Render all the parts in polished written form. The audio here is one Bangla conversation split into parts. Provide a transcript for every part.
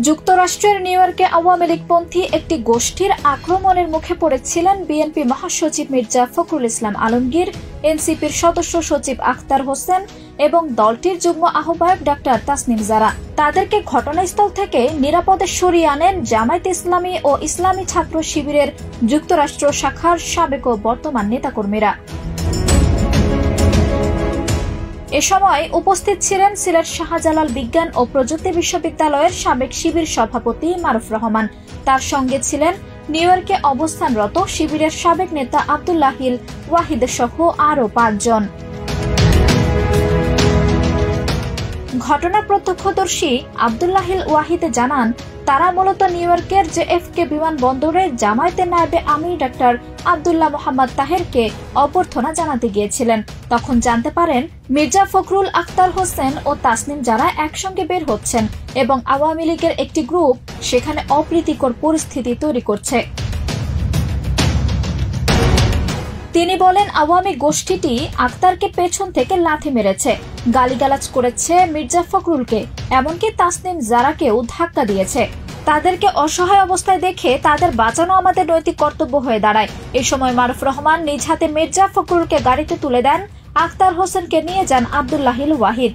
যুক্তরাষ্ট্রের নিউ ইয়র্কে আওয়ামী লীগপন্থী একটি গোষ্ঠীর আক্রমণের মুখে পড়েছিলেন বিএনপি মহাসচিব মির্জা ফখরুল ইসলাম আলমগীর, এনসিপির সদস্য সচিব আখতার হোসেন এবং দলটির যুগ্ম আহ্বায়ক ডাক্তার তাসনিম জারা। তাদেরকে ঘটনাস্থল থেকে নিরাপদে সরিয়ে আনেন জামায়াতে ইসলামী ও ইসলামী ছাত্র শিবিরের যুক্তরাষ্ট্র শাখার সাবেক ও বর্তমান নেতাকর্মীরা। এ সময় উপস্থিত ছিলেন সিলেট শাহজালাল বিজ্ঞান ও প্রযুক্তি বিশ্ববিদ্যালয়ের সাবেক শিবির সভাপতি মারুফ রহমান। তার সঙ্গে ছিলেন নিউ ইয়র্কে অবস্থানরত শিবিরের সাবেক নেতা আব্দুল্লাহিল ওয়াহিদ সহ আরও ৫ জন। ঘটনার প্রত্যক্ষদর্শী আব্দুল্লাহিল ওয়াহিদ জানান, তারা মূলত নিউ ইয়র্কের জেএফকে বিমানবন্দরে জামায়াতের নায়েবে আমির ডাক্তার আব্দুল্লাহ মোহাম্মদ তাহেরকে অভ্যর্থনা জানাতে গিয়েছিলেন। তখন জানতে পারেন মির্জা ফখরুল, আখতার হোসেন ও তাসনিম যারা একসঙ্গে বের হচ্ছেন এবং আওয়ামী লীগের একটি গ্রুপ সেখানে অপ্রীতিকর পরিস্থিতি তৈরি করছে। তিনি বলেন, আওয়ামী গোষ্ঠীটি আখতারকে পেছন থেকে লাথি মেরেছে, গালিগালাজ করেছে মির্জা ফখরুলকে, এমনকি তাসনিম জারাকেও ধাক্কা দিয়েছে। তাদেরকে অসহায় অবস্থায় দেখে তাদের বাঁচানো আমাদের নৈতিক কর্তব্য হয়ে দাঁড়ায়। এই সময় মারুফ রহমান নিজ হাতে মির্জা ফখরুলকে গাড়িতে তুলে দেন, আখতার হোসেনকে নিয়ে যান আব্দুল্লাহিল ওয়াহিদ।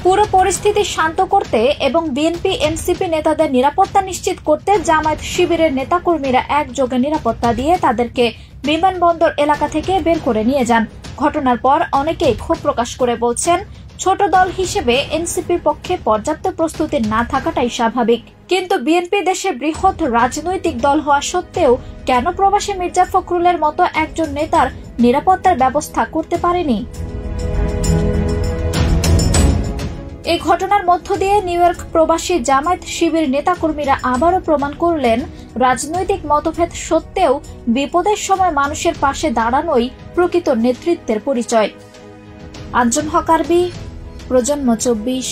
পুরো পরিস্থিতি শান্ত করতে এবং বিএনপি এনসিপি নেতাদের নিরাপত্তা নিশ্চিত করতে জামায়াত শিবিরের নেতাকর্মীরা একযোগে নিরাপত্তা দিয়ে তাদেরকে বিমানবন্দর এলাকা থেকে বের করে নিয়ে যান। ঘটনার পর অনেকেই ক্ষোভ প্রকাশ করে বলছেন, ছোট দল হিসেবে এনসিপির পক্ষে পর্যাপ্ত প্রস্তুতি না থাকাটাই স্বাভাবিক, কিন্তু বিএনপি দেশে বৃহৎ রাজনৈতিক দল হওয়া সত্ত্বেও কেন প্রবাসী মির্জা ফখরুলের মতো একজন নেতার নিরাপত্তার ব্যবস্থা করতে পারেনি? এই ঘটনার মধ্য দিয়ে নিউ ইয়র্ক প্রবাসী জামায়াত শিবির নেতাকর্মীরা আবারও প্রমাণ করলেন, রাজনৈতিক মতভেদ সত্ত্বেও বিপদের সময় মানুষের পাশে দাঁড়ানোই প্রকৃত নেতৃত্বের পরিচয়। আঞ্জুম হক আরবি, প্রজন্ম 24।